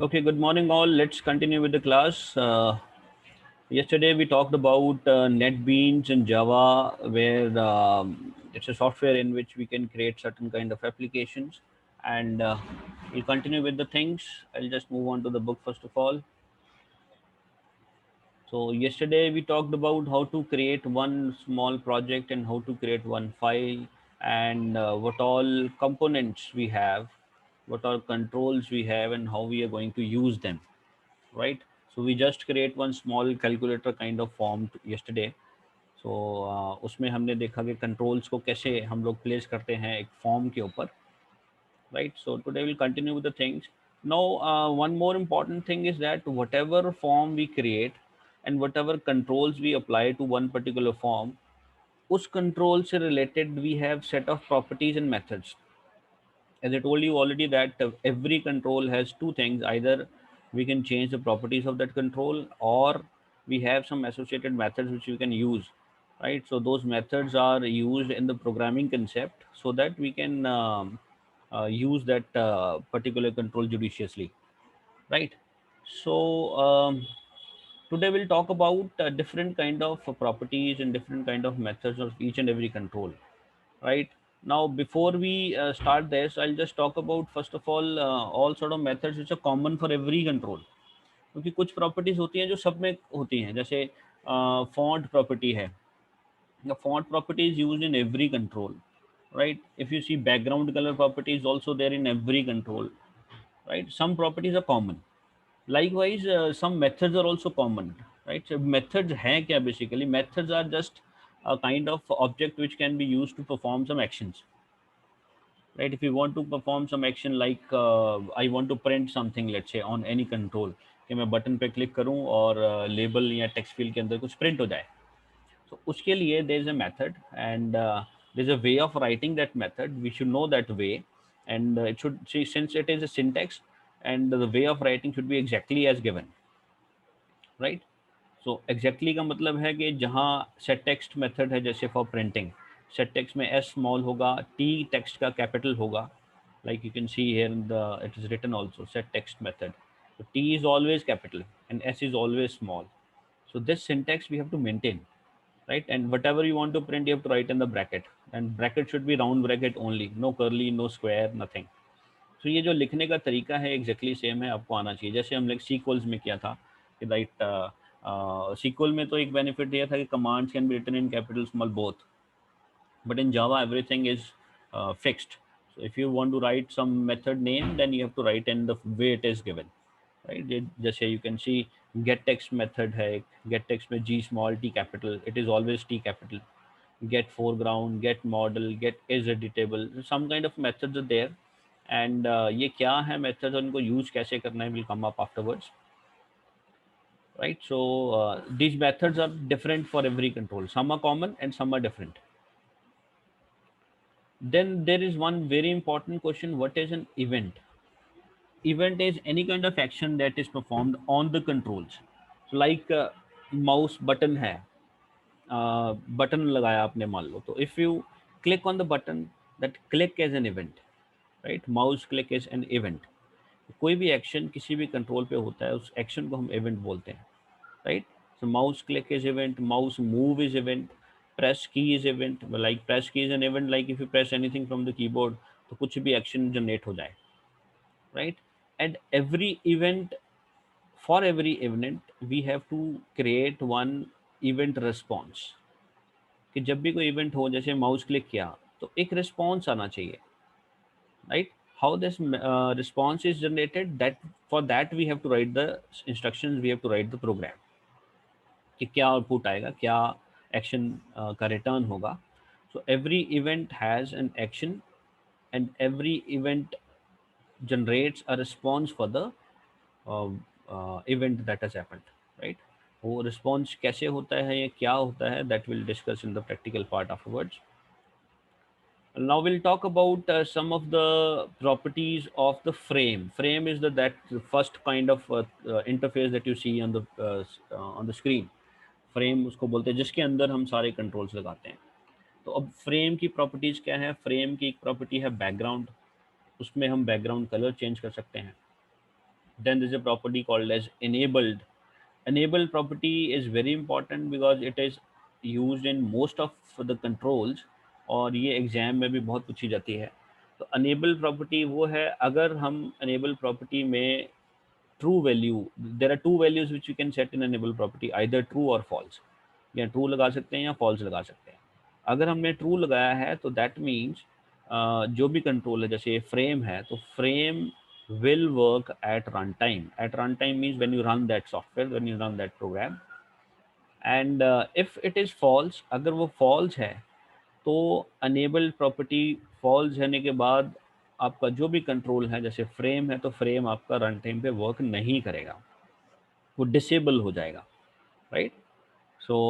Okay, good morning, all. Let's continue with the class. Yesterday, we talked about NetBeans and Java, where it's a software in which we can create certain kind of applications. And we'll continue with the things. I'll just move on to the book first of all. So, yesterday, we talked about how to create one small project and how to create one file and what all components we have, what all controls we have, and how we are going to use them, right? So we just create one small calculator kind of form yesterday. So उसमें हमने देखा कि controls को कैसे हम लोग place करते हैं एक फॉर्म के ऊपर, right? So today we'll continue with the things. Now one more important thing is that whatever form we create and whatever controls we apply to one particular form, उस control से related we have set of properties and methods. As I told you already that every control has two things. Either we can change the properties of that control, or we have some associated methods which we can use, right? So those methods are used in the programming concept so that we can use that particular control judiciously, right? So today we'll talk about different kind of properties and different kind of methods of each and every control, right? Now before we start this, I'll just talk about first of all sort of methods which are common for every control. क्योंकि कुछ properties होती हैं जो सब में होती हैं, जैसे फॉन्ट प्रॉपर्टी है. The font property is used in every control, right? If you see background color property is also there in every control, right? Some properties are common. Likewise, some methods are also common, right? So methods हैं क्या basically? Methods are just a kind of object which can be used to perform some actions, right? If you want to perform some action like I want to print something, let's say on any control, कि मैं button पे click करूं और label या text field के अंदर कुछ print हो जाए, तो उसके लिए there is a method and there is a way of writing that method. We should know that way and it should see since it is a syntax and the way of writing should be exactly as given, right? So exactly का मतलब है कि जहाँ set text method है, जैसे for printing, set text में S small होगा, T text का कैपिटल होगा, like you can see here in the it is written also set text method. So t is always capital and s is always small. So this syntax we have to maintain, right? And whatever you want to print you have to write in the bracket, and bracket should be round bracket only, no curly, no square, nothing. तो ये जो लिखने का तरीका है exactly same है, आपको आना चाहिए. जैसे हम लोग सीक्वल्स में किया था कि राइट, सीक्वल में तो एक बेनिफिट ये था कि commands can be written in capital small both, but in Java everything is fixed. So if you want to write some method name, then you have to write in the way it is given, right? Just say you can see get text method है, get text में g small t capital, it is always t capital. Get foreground, get model, get is editable, some kind of methods are there. And ये क्या है methods, उनको use कैसे करना है will come up afterwards, right? So these methods are different for every control. Some are common and some are different. Then there is one very important question: what is an event? Event is any kind of action that is performed on the controls. So like mouse button है, button लगाया आपने मान लो, तो if you click on the button, that click is an event, right? Mouse click is an event. कोई भी action किसी भी control पे होता है, उस एक्शन को हम इवेंट बोलते हैं, right? So mouse click is event, mouse move is event, press key is event. Like press key is an event, like if you press anything from the keyboard, तो कुछ भी action generate हो जाए, right? And every event, for every event we have to create one event response. कि जब भी कोई event हो, जैसे माउस क्लिक किया, तो एक रिस्पॉन्स आना चाहिए, right? How this response is generated, that for that we have to write the instructions, we have to write the program कि क्या आउटपुट आएगा, क्या एक्शन का रिटर्न होगा. So every event has an action and every event generates a response for the event that has happened, right? वो response कैसे होता है, ये क्या होता है, that will discuss in the practical part afterwards. Now we'll talk about some of the properties of the frame. Frame is that first kind of interface that you see on the screen. Frame उसको बोलते हैं जिसके अंदर हम सारे controls लगाते हैं. तो अब फ्रेम की प्रॉपर्टीज क्या है? फ्रेम की एक प्रॉपर्टी है बैकग्राउंड, उसमें हम बैकग्राउंड कलर चेंज कर सकते हैं. Then there's a property called as enabled. Enabled property is very important because it is used in most of the controls, और ये एग्जाम में भी बहुत पूछी जाती है. तो अनेबल प्रॉपर्टी वो है अगर हम अनेबल प्रॉपर्टी में true value, there are two values which you can set in enable property, either true और फॉल्स. या ट्रू लगा सकते हैं या फॉल्स लगा सकते हैं. अगर हमने ट्रू लगाया है तो दैट मीन्स जो भी कंट्रोल है, जैसे फ्रेम है तो frame will work at runtime. At runtime means when you run that software, when you run that program. And if it is false, अगर वो false है तो enabled property false होने के बाद आपका जो भी कंट्रोल है, जैसे फ्रेम है तो फ्रेम आपका रन टाइम पे वर्क नहीं करेगा, वो डिसेबल हो जाएगा, right. So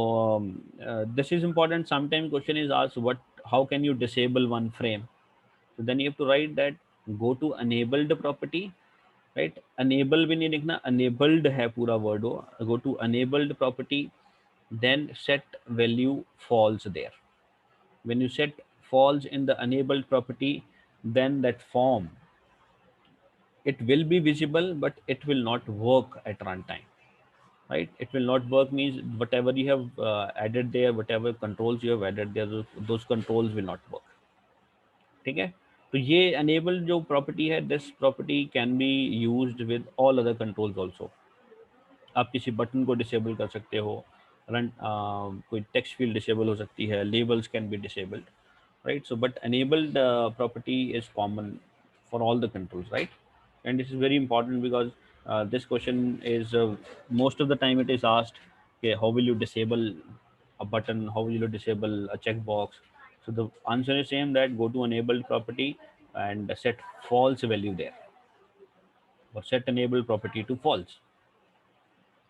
this is important. Sometimes question is asked, what, how can you disable one frame? So then you have to write that go to enabled property, right. Enable भी नहीं लिखना, enabled है पूरा word हो. Go to enabled property, then set value false there. When you set false in the enabled property, then that form, it will be visible but it will not work at runtime, right. It will not work means whatever you have added there, whatever controls you have added there, those controls will not work. ठीक है. तो ये enable जो property है, this property can be used with all other controls also. आप किसी button को disable कर सकते हो, रन कोई टेक्स्ट फील्ड डिसेबल हो सकती है, labels can be disabled, right. So but enabled property is common for all the controls, right. And this is very important because this question is most of the time it is asked, okay, how will you disable a button, how will you disable a checkbox. So the answer is same, that go to enabled property and set false value there, or set enabled property to false.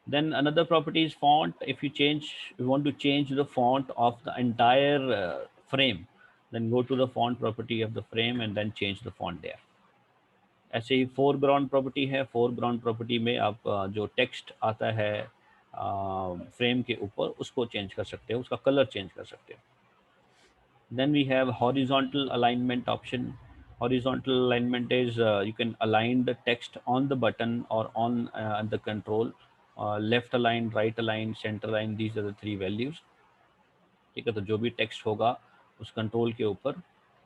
Then another property is font. If you want to change the font of the entire frame, then go to the font property of the frame and then change the font there. ऐसे ही foreground property है. Foreground property में आप जो text आता है frame के ऊपर, उसको चेंज कर सकते हो, उसका कलर चेंज कर सकते हो. Then we have horizontal alignment option. Horizontal alignment is you can align the text on the button or on the control. Left align, right align, center align, these are the three values. ठीक है. तो जो भी text होगा उस control के ऊपर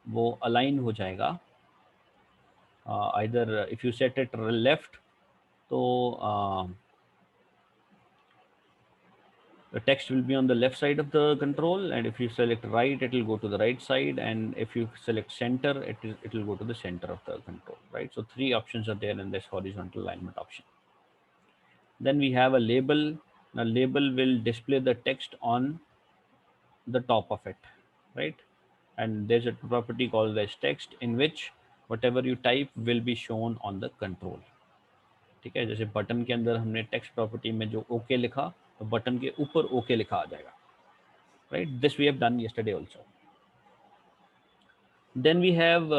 वो अलाइन हो जाएगा. Either if you set it left तो the text will be on the left side of the control, and if you select right it will go to the right side, and if you select center it will go to the center of the control, right. So three options are there in this horizontal alignment option. Then we have a label. Now label will display the text on the top of it, right. And there's a property called as text, in which whatever you type will be shown on the control. ठीक है. जैसे button के अंदर हमने text property में जो okay लिखा, तो बटन के ऊपर ओके लिखा आ जाएगा, right. This we have done yesterday also. Then we have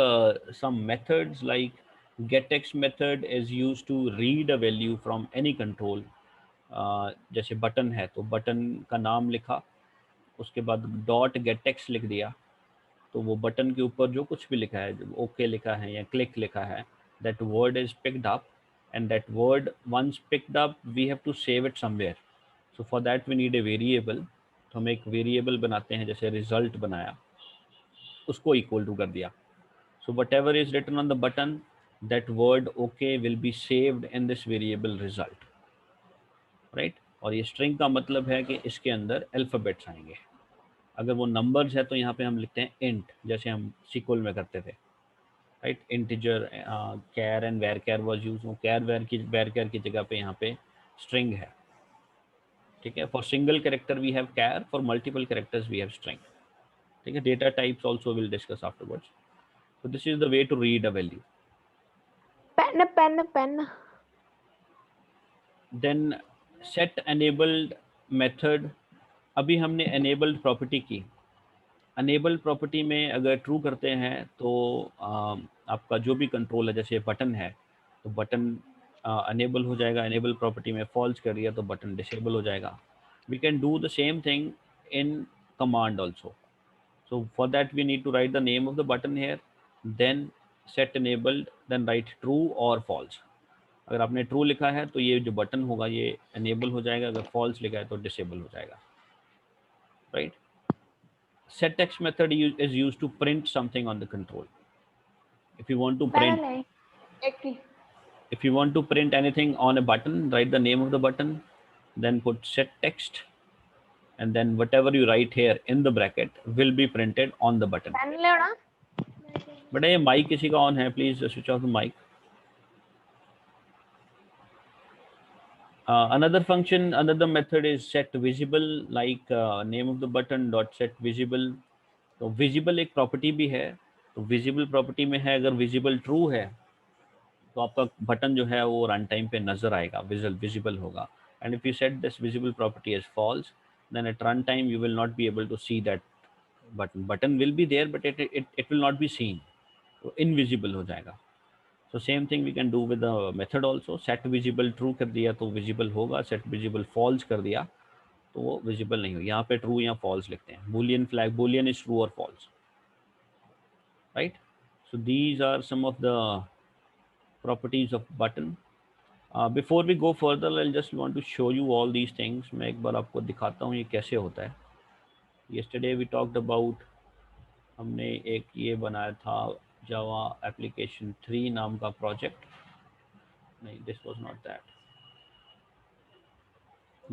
some methods like getText method is used to read a value from any control. जैसे बटन है तो बटन का नाम लिखा, उसके बाद डॉट getText लिख दिया, तो वो बटन के ऊपर जो कुछ भी लिखा है, जो ओके लिखा है या क्लिक लिखा है, that word is picked up, and that word once picked up we have to save it somewhere. So for that we need a variable. तो हम एक वेरिएबल बनाते हैं, जैसे रिजल्ट बनाया, उसको इक्वल टू कर दिया. So whatever is written on the button, that word OK will be saved in this variable result, right. और ये string का मतलब है कि इसके अंदर अल्फ़ाबेट्स आएंगे. अगर वो नंबर्स है तो यहाँ पे हम लिखते हैं int, जैसे हम SQL में करते थे, right. Integer char and varchar was used. वो char varchar की जगह पे यहाँ पे string है, ठीक है. For single character we have char, for multiple characters we have string, ठीक है. Data types also we'll discuss afterwards. So this is the way to read a value. pen. Then set enabled method. अभी हमने enabled property की. enabled property में अगर true करते हैं तो आपका जो भी कंट्रोल है, जैसे बटन है तो बटन enable हो जाएगा. enable property में false कर दिया तो बटन disable हो जाएगा. We can do the same thing in command also. So for that we need to write the name of the button here, then set enabled, then write true or false. अगर आपने true लिखा है तो ये जो button होगा ये enable हो जाएगा, अगर फॉल्स लिखा है तो डिसेबल हो जाएगा, right. set text method is used to print something on the control. If you want to print, नहीं एक ही if you want to print anything on a button, write the name of the button, then put set text, and then whatever you write here in the bracket will be printed on the button. Pen ले ना बेटा ये mic किसी का on है, please switch off the mic. Another function, another method is set visible, like name of the button dot set visible. तो visible एक property भी है, तो visible प्रॉपर्टी में है अगर visible true है तो आपका बटन जो है वो रन टाइम पे नजर आएगा, विजिबल होगा. And if you set this visible property as false, then at run time you will not be able to see that button will be there but it will not be seen, तो invisible हो जाएगा. So same thing we can do with the method also. Set visible true कर दिया तो visible होगा, set visible false कर दिया तो वो विजिबल नहीं हो. यहाँ पे ट्रू या फॉल्स लिखते हैं. Boolean flag, boolean is true और false, right. So these are some of the properties of button. Before we go further, I'll just want to show you all these things. मैं एक बार आपको दिखाता हूँ ये कैसे होता है. Yesterday we talked about, हमने एक ये बनाया था Java application 3 नाम का प्रोजेक्ट. नहीं, this was not that.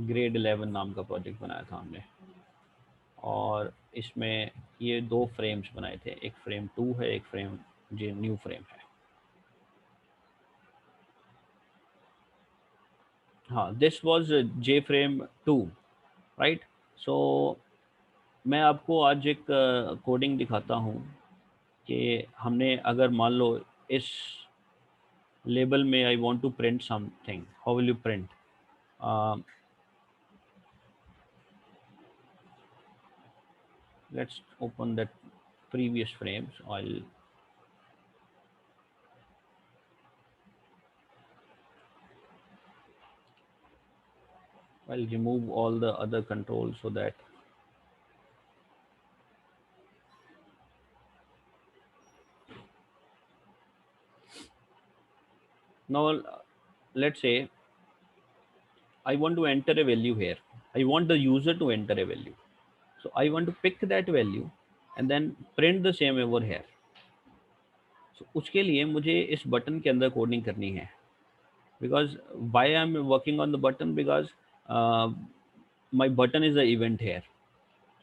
grade 11 नाम का प्रोजेक्ट बनाया था हमने, और इसमें ये 2 फ्रेम्स बनाए थे. एक फ्रेम 2 है, एक फ्रेम जो न्यू फ्रेम है. हाँ, this was J frame 2, right. So मैं आपको आज एक कोडिंग दिखाता हूँ कि हमने अगर मान लो इस लेबल में I want to print something, how will you print. Let's open that previous frames. I'll remove all the other controls so that now let's say I want to enter a value here. I want the user to enter a value. So I want to pick that value and then print the same over here. So उसके लिए मुझे इस button के अंदर coding करनी है. Because why I'm working on the button, because my button is the event here.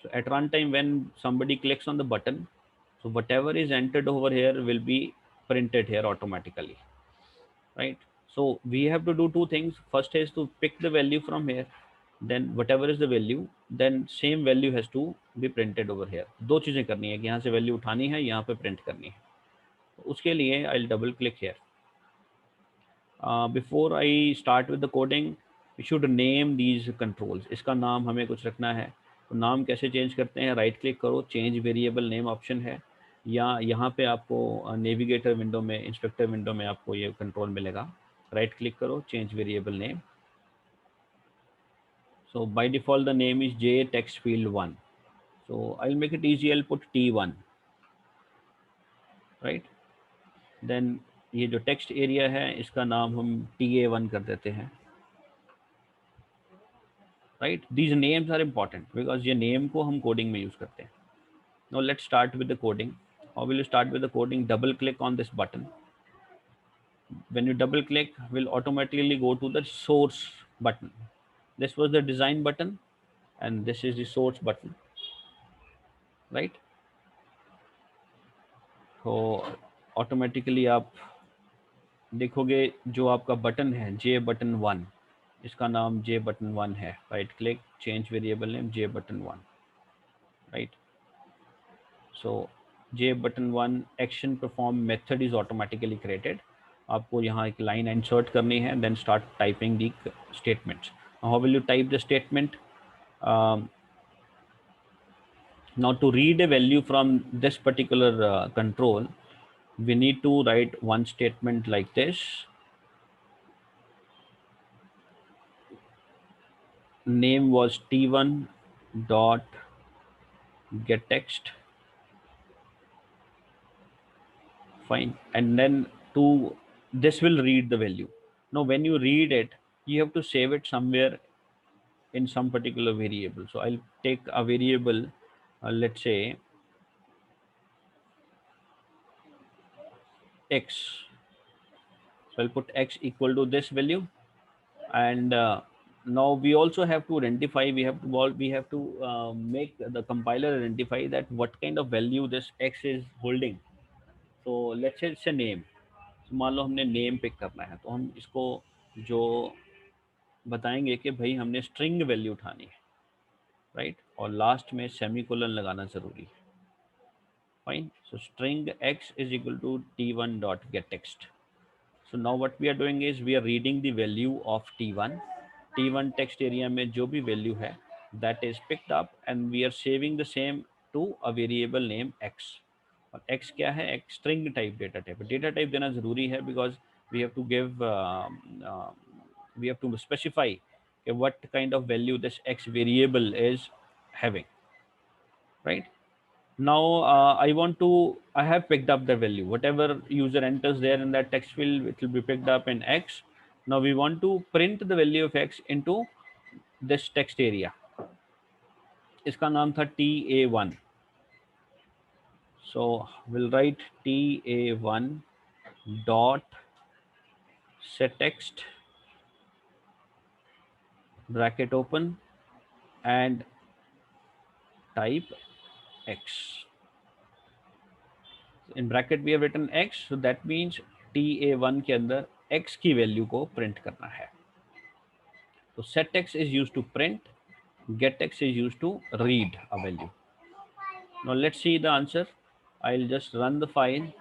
So at runtime when somebody clicks on the button, so whatever is entered over here will be printed here automatically, right. So we have to do 2 things. First is to pick the value from here, then whatever is the value, then same value has to be printed over here. दो चीज़ें करनी है कि यहाँ से value उठानी है, यहाँ पे प्रिंट करनी है. तो उसके लिए I'll double click here. Before I start with the coding, we should name these controls. इसका नाम हमें कुछ रखना है. तो नाम कैसे चेंज करते हैं, राइट क्लिक करो, चेंज वेरिएबल नेम ऑप्शन है, या यहाँ पे आपको नेविगेटर विंडो में, इंस्पेक्टर विंडो में आपको ये कंट्रोल मिलेगा. राइट क्लिक करो, change variable name. So by default the name is J text field 1. So I'll make it easy, I'll put T1, right. Then ये जो टेक्स्ट एरिया है इसका नाम हम TA1 कर देते हैं, right. These names are important because ये name को हम coding में use करते हैं. Now let's start with the coding. How will you start with the coding? Double click on this button. When you double click, will automatically go to the source button. This was the design button and this is the source button, right. तो automatically आप देखोगे जो आपका button है जे button 1, इसका नाम जे button 1 है. Right click, change variable name J button 1, right. So J button 1 action perform method is automatically created. आपको यहाँ एक लाइन इंसर्ट करनी है, then start typing the statements. How will you type the statement? Now to read a value from this particular control, we need to write one statement like this. Name was T1 dot get text, fine, and then to this will read the value. Now when you read it, you have to save it somewhere in some particular variable. So I'll take a variable, let's say x. So I'll put x equal to this value, and now we also have to identify. We have to make the compiler identify that what kind of value this x is holding. So let's say it's a name. So मान लो हमने name pick करना है, तो हम इसको जो बताएंगे कि भाई हमने स्ट्रिंग वैल्यू उठानी है, राइट, और लास्ट में सेमीकोलन लगाना ज़रूरी है. Fine. So string x is equal to t1 dot get text. So now what we are doing is we are reading the value of t1. t1 text area में जो भी value है, that is picked up and we are saving the same to a variable name x. और x क्या है? एक string type data type. Data type देना ज़रूरी है because we have to give we have to specify what kind of value this x variable is having, right? Now I have picked up the value, whatever user enters there in that text field, it will be picked up in x. Now we want to print the value of x into this text area. इसका नाम था ta1. So we'll write ta1 dot set text bracket open and type x. In bracket we have written x, so that means ta1 के अंदर x की value को print करना है. So set text is used to print, get text is used to read a value. Now let's see the answer. I'll just run the file.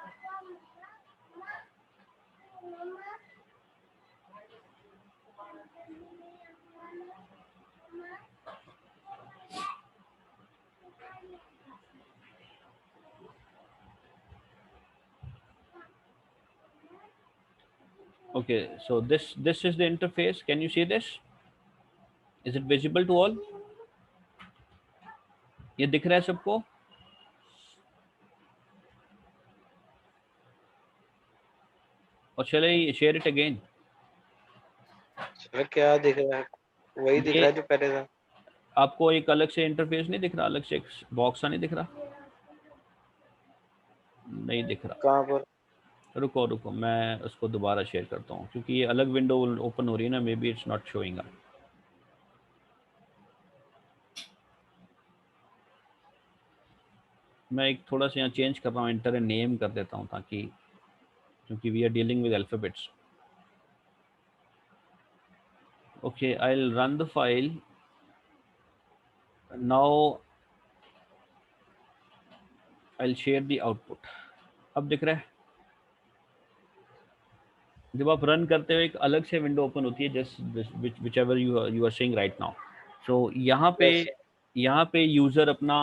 Okay, so this is the interface. Can you see this? Is it visible to all? ये दिख रहा है सबको? Or shall I share it again? Sir क्या दिख रहा है? वही दिख ये रहा है जो पहले था. आपको एक अलग से इंटरफेस नहीं दिख रहा? अलग से एक बॉक्स सा नहीं दिख रहा? नहीं दिख रहा. कहाँ पर? रुको रुको, मैं उसको दोबारा शेयर करता हूँ क्योंकि ये अलग विंडो ओपन हो रही है ना. May be it's not showing up. मैं एक थोड़ा सा यहाँ चेंज कर रहा हूँ, एंटर नेम कर देता हूँ ताकि, क्योंकि we are dealing with alphabets. Okay, I'll run the file. Now I'll share the output. अब दिख रहा है? जब आप रन करते हो एक अलग से विंडो ओपन होती है, just whichever you are seeing right now. So yes sir. यहाँ पे यूज़र अपना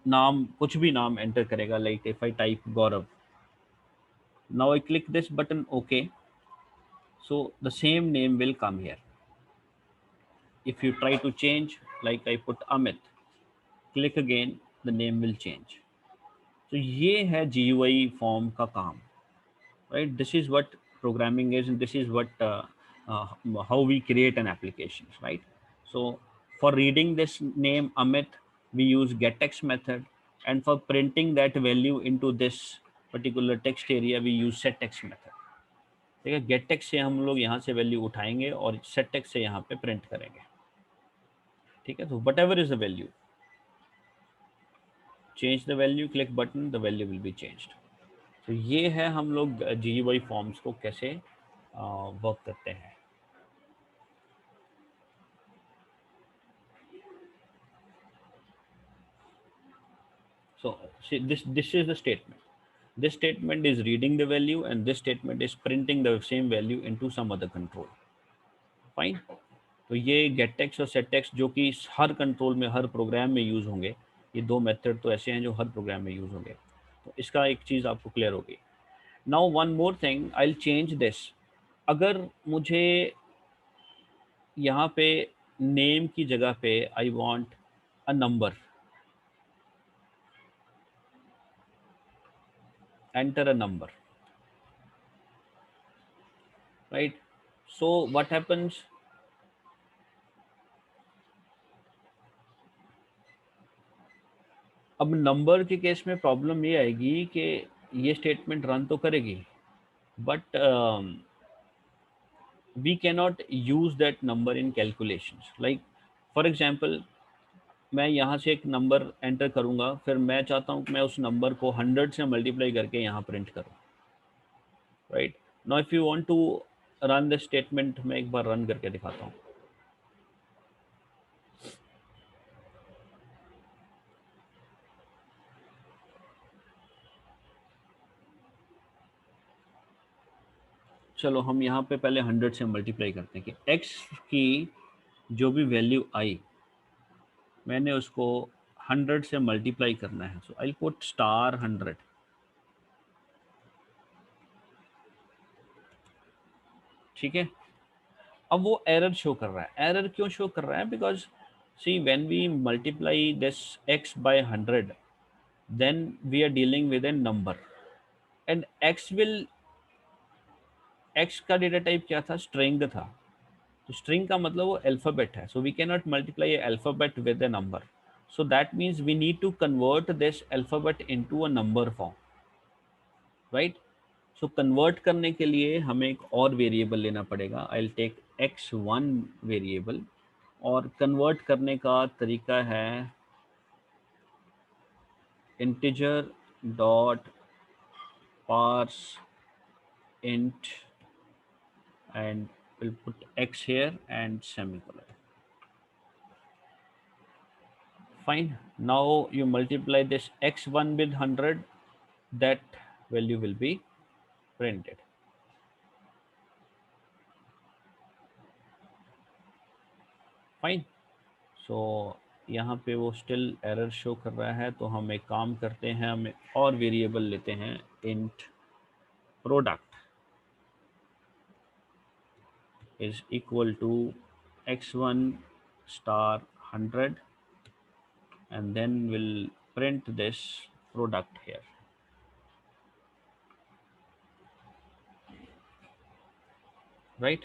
नाम, कुछ भी नाम एंटर करेगा. Like if I type Gaurav, now I click this button okay, so the same name will come here. If you try to change, like I put Amit, click again, the name will change. तो ये है GUI form का काम, right? This is what programming is, and this is what uh, how we create an application, right? So for reading this name Amit, we use getText method, and for printing that value into this particular text area, we use setText method. ठीक है, getText से हम लोग यहाँ से value उठाएंगे और setText से यहाँ पे प्रिंट करेंगे. ठीक है, तो what ever is the value, change the value, click button, the value will be changed. तो ये है हम लोग GUI फॉर्म्स को कैसे वर्क करते हैं. So see, this is the statement. This statement is reading the value and this statement is printing the same value into some other control. Fine. तो ये getText और setText जो कि हर कंट्रोल में, हर प्रोग्राम में यूज़ होंगे, ये दो मेथड तो ऐसे हैं जो हर प्रोग्राम में यूज़ होंगे. तो इसका एक चीज़ आपको क्लियर होगी. Now one more thing, I will change this. अगर मुझे यहाँ पे नेम की जगह पे I want a number, enter a number, right. So what happens? अब नंबर के केस में प्रॉब्लम ये आएगी कि ये स्टेटमेंट रन तो करेगी, but we cannot use that number in calculations. Like for example, मैं यहाँ से एक नंबर एंटर करूँगा, फिर मैं चाहता हूँ कि मैं उस नंबर को 100 से मल्टीप्लाई करके यहाँ प्रिंट करूँ, right? Now if you want to run this statement, मैं एक बार रन करके दिखाता हूँ. चलो हम यहाँ पे पहले 100 से मल्टीप्लाई करते हैं कि x की जो भी वैल्यू आई मैंने उसको 100 से मल्टीप्लाई करना है. सो आई पुट स्टार 100. ठीक है, अब वो एरर शो कर रहा है. एरर क्यों शो कर रहा है? Because see when we multiply this x by 100, then we are dealing with a number, and x का डेटा टाइप क्या था? स्ट्रिंग था. तो स्ट्रिंग का मतलब वो अल्फाबेट है. So we can not multiply alphabet with a number. So that means we need to convert this alphabet into a number form, right? सो कन्वर्ट करने के लिए हमें एक और वेरिएबल लेना पड़ेगा. I will take x1 variable, और कन्वर्ट करने का तरीका है integer dot parse int, and we'll put x here and semicolon. Fine. Now you multiply this x1 with 100, that value will be printed. Fine. सो यहाँ पे वो स्टिल एरर शो कर रहा है, तो हम एक काम करते हैं, हम और वेरिएबल लेते हैं, int product is equal to x1 star 100, and then we'll print this product here. Right?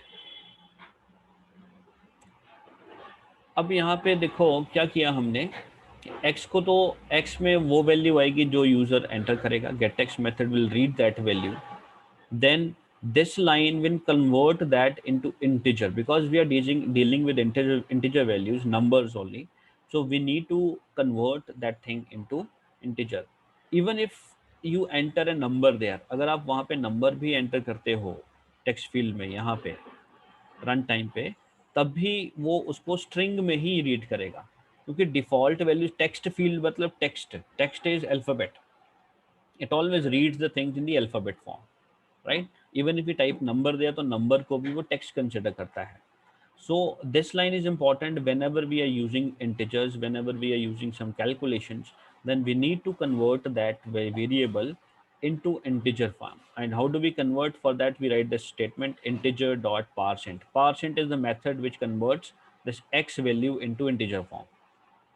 अब यहाँ पे देखो क्या किया हमने. x को तो x में वो वैल्यू आएगी जो यूज़र एंटर करेगा. Get X method will read that value. Then this line will convert that into integer, because we are dealing with integer values, numbers only. So we need to convert that thing into integer. Even if you enter a number there, अगर आप वहाँ पे number भी enter करते हो text field में, यहाँ पे रन टाइम पे, तब भी वो उसको स्ट्रिंग में ही रीड करेगा, क्योंकि डिफॉल्ट वैल्यू टेक्स्ट फील्ड मतलब text is alphabet. It always reads the things in the alphabet form, right? Even if we type number there, तो number को भी वो text consider करता है. So this line is important whenever we are using integers, whenever we are using some calculations, then we need to convert that variable into integer form. And how do we convert? For that we write this statement, integer dot parseInt. ParseInt is the method which converts this x value into integer form.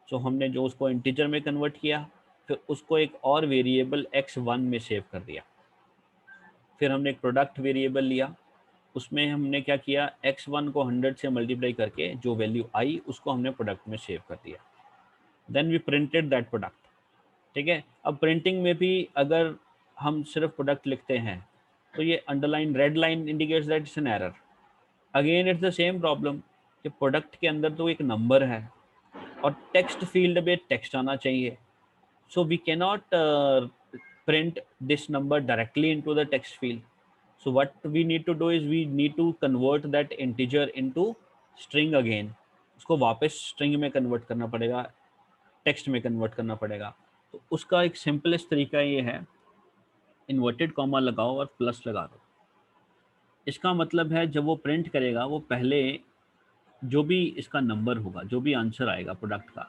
सो हमने जो उसको integer में convert किया, फिर उसको एक और variable x1 में सेव कर दिया. फिर हमने एक प्रोडक्ट वेरिएबल लिया, उसमें हमने क्या किया, x1 को 100 से मल्टीप्लाई करके जो वैल्यू आई उसको हमने प्रोडक्ट में सेव कर दिया. Then we printed that product. ठीक है, अब प्रिंटिंग में भी अगर हम सिर्फ प्रोडक्ट लिखते हैं तो ये underline red line indicates that it's an error. Again it's the same problem कि प्रोडक्ट के अंदर तो एक नंबर है और टेक्स्ट फील्ड में टेक्स्ट आना चाहिए. So we cannot print this number directly into the text field. So what we need to do is we need to convert that integer into string again. उसको वापस string में convert करना पड़ेगा, text में convert करना पड़ेगा. तो उसका एक simplest तरीका ये है, inverted comma लगाओ और plus लगा दो. इसका मतलब है जब वो print करेगा, वो पहले जो भी इसका नंबर होगा, जो भी आंसर आएगा प्रोडक्ट का,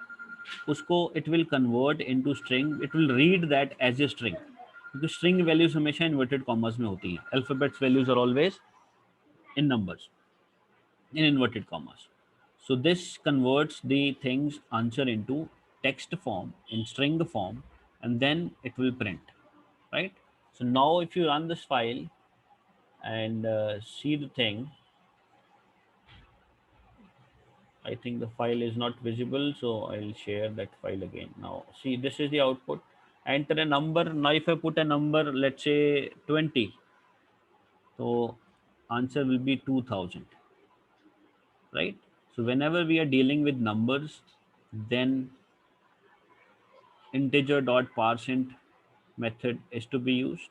उसको it will convert into string. It will read that as a string, क्योंकि स्ट्रिंग वैल्यूज हमेशा इन्वर्टेड कॉमर्स में होती हैं. Alphabets values are always in numbers in inverted commas. So this converts the things answer into text form in string form, and then it will print, right? So now if you run this file and see the thing, I think the file is not visible, so I'll share that file again. Now, see, this is the output. Enter a number. Now, if I put a number, let's say 20, so answer will be 2000, right? So whenever we are dealing with numbers, then integer dot parseInt method is to be used.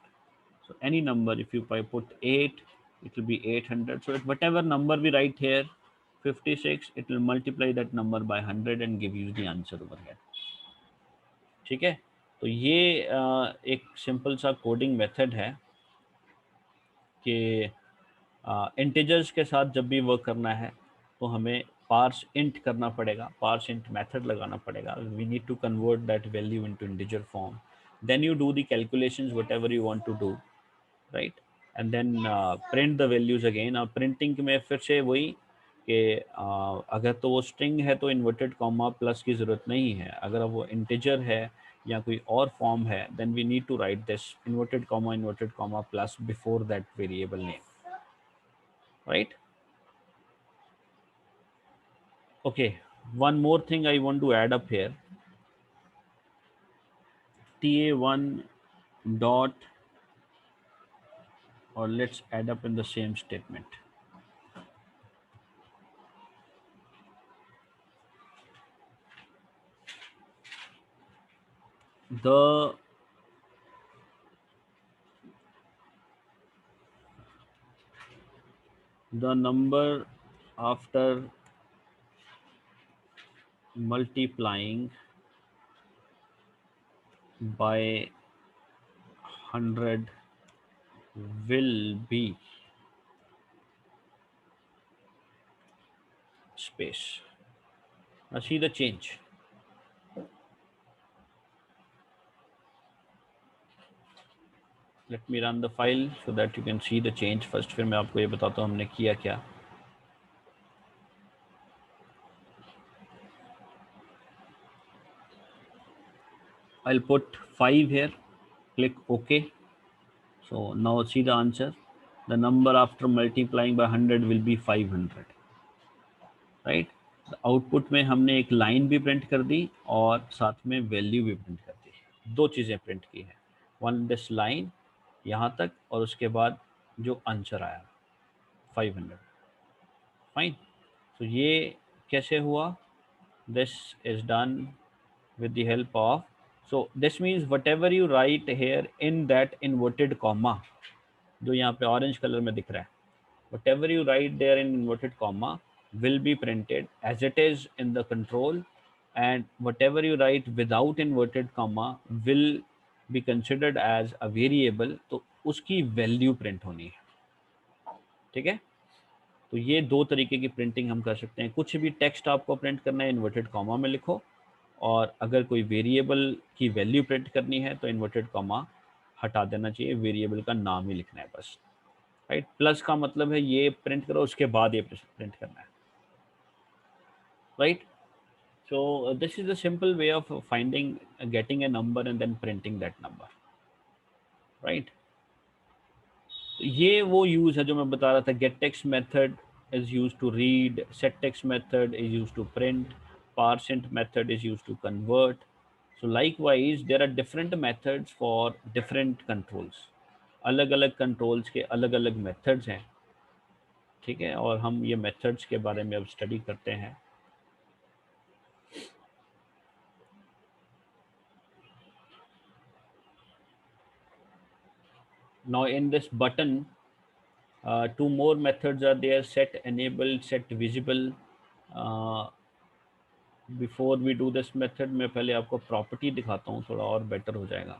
So any number, if you put 8, it will be 800. So at whatever number we write here, 56, it will multiply that number by 100 and give you the answer over here. ठीक है, तो ये एक simple सा coding method है कि integers के साथ जब भी वर्क करना है तो हमें पार्स इंट करना पड़ेगा, पार्स इंट मेथड लगाना पड़ेगा. We need to convert that value into integer form, then you do the calculations whatever you want to do, right, and then print the values again. अब printing में फिर से वही कि अगर तो वो स्ट्रिंग है तो इन्वर्टेड कॉमा प्लस की ज़रूरत नहीं है. अगर वो इंटीजर है या कोई और फॉर्म है, then we need to write this inverted comma plus before that variable name, right? Okay, one more thing I want to add up here. ta1 dot, or let's add up in the same statement. The number after multiplying by 100 will be space. Now see the change. Let me run the file so that you can see the change. First फिर मैं आपको ये बताता हूँ हमने किया क्या. I'll put 5 here, click OK. So now see the answer. The number after multiplying by 100 will be 500, right? Output में हमने एक लाइन भी प्रिंट कर दी और साथ में वैल्यू भी प्रिंट कर दी. दो चीज़ें प्रिंट की हैं, वन दिस लाइन यहाँ तक और उसके बाद जो आंसर आया 500. फाइन. तो ये कैसे हुआ? This is done with the help of, so this means whatever you write here in that inverted comma, जो यहाँ पे ऑरेंज कलर में दिख रहा है, whatever you write there in inverted comma will be printed as it is in the control, and whatever you write without inverted comma will be considered as a variable, तो उसकी value print होनी है. ठीक है, तो ये दो तरीके की प्रिंटिंग हम कर सकते हैं. कुछ भी टेक्स्ट आपको प्रिंट करना है इन्वर्टेड कॉमा में लिखो, और अगर कोई वेरिएबल की वैल्यू प्रिंट करनी है तो इन्वर्टेड कॉमा हटा देना चाहिए, वेरिएबल का नाम ही लिखना है बस, राइट. प्लस का मतलब है ये प्रिंट करो उसके बाद ये प्रिंट करना है, right. So this is the simple way of finding getting a number and then printing that number, right. ये वो यूज है जो मैं बता रहा था. Get text method is used to read, set text method is used to print, parseInt method is used to convert. So likewise there are different methods for different controls. अलग अलग controls के अलग अलग methods हैं, ठीक है, और हम ये methods के बारे में अब स्टडी करते हैं. Now in this button, two more methods are there: set enabled, set visible. Before we do this method मैं पहले आपको प्रॉपर्टी दिखाता हूँ, थोड़ा और बेटर हो जाएगा.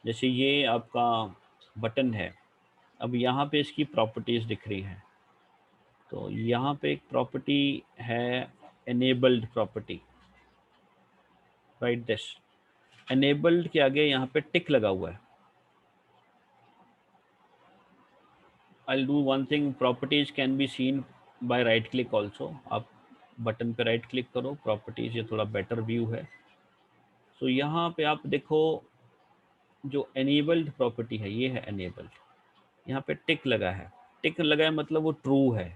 जैसे ये आपका बटन है, अब यहाँ पे इसकी प्रॉपर्टीज़ दिख रही हैं. तो यहाँ पे एक प्रॉपर्टी है enabled property, right. This enabled के आगे यहाँ पे टिक लगा हुआ है. I do one thing, properties can be seen by right click also. आप बटन पे राइट क्लिक करो, प्रॉपर्टीज़, ये थोड़ा बेटर व्यू है. तो यहाँ पे आप देखो जो एनेबल्ड प्रॉपर्टी है ये है एनेबल्ड. यहाँ पे टिक लगा है, टिक लगा है मतलब वो ट्रू है,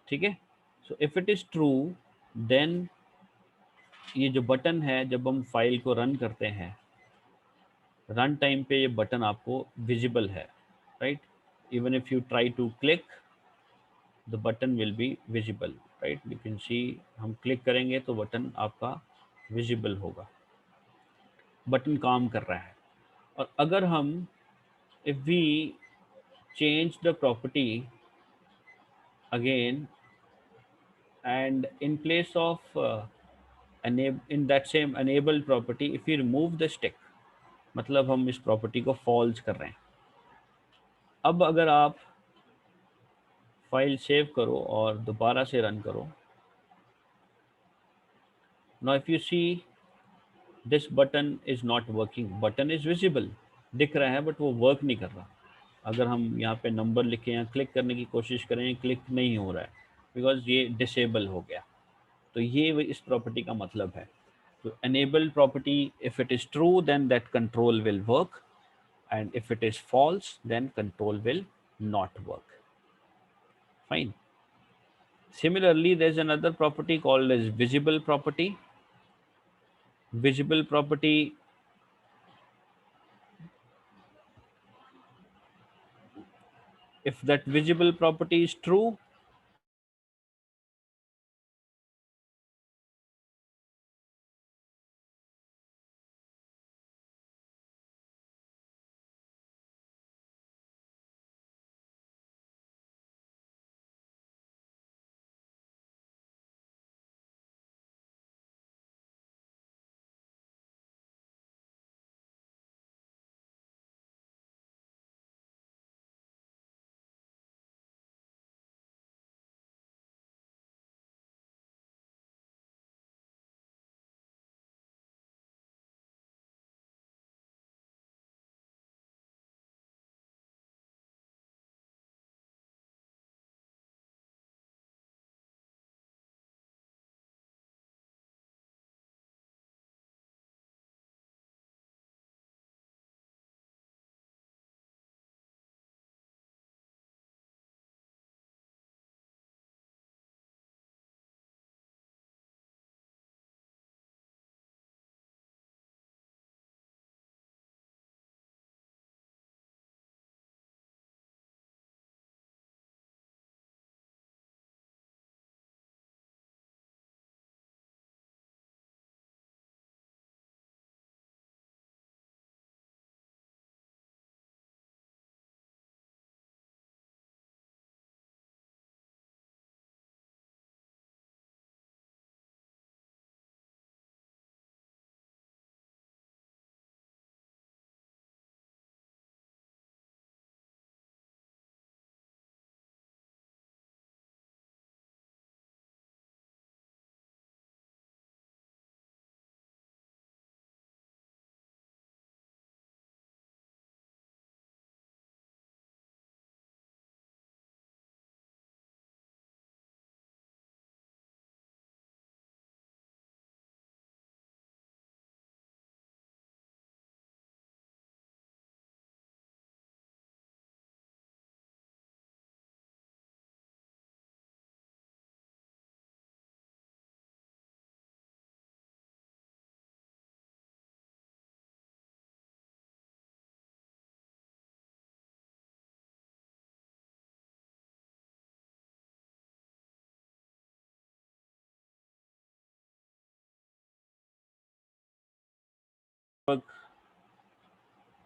ठीक है. So if it is true then ये जो बटन है, जब हम फाइल को रन करते हैं, रन टाइम पे ये बटन आपको विजिबल है, right? Even if you try to click, the button will be visible, right? You can see, हम क्लिक करेंगे तो बटन आपका विजिबल होगा, बटन काम कर रहा है। और अगर हम, if we change the property again, and in place of in that same enabled property, if we remove the stick, मतलब हम इस प्रॉपर्टी को फॉल्स कर रहे हैं। अब अगर आप फाइल सेव करो और दोबारा से रन करो, now if you see this button is not working, button is visible, दिख रहा है बट वो वर्क नहीं कर रहा। अगर हम यहाँ पे नंबर लिखें या क्लिक करने की कोशिश करें, क्लिक नहीं हो रहा है, बिकॉज ये डिसेबल हो गया। तो ये इस प्रॉपर्टी का मतलब है। तो enabled property, if it is true, then that control will work, and if it is false, then control will not work. Fine. Similarly, there's another property called as visible property. Visible property, if that visible property is true,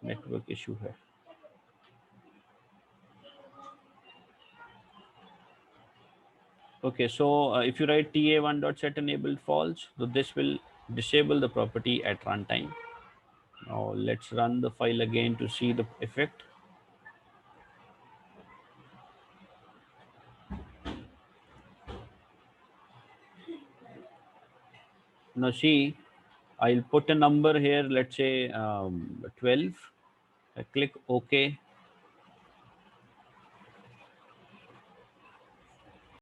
network issue है। Okay, so if you write ta1.set enabled false, so this will disable the property at runtime. Now let's run the file again to see the effect. Now see, I'll put a number here, let's say 12. I click OK.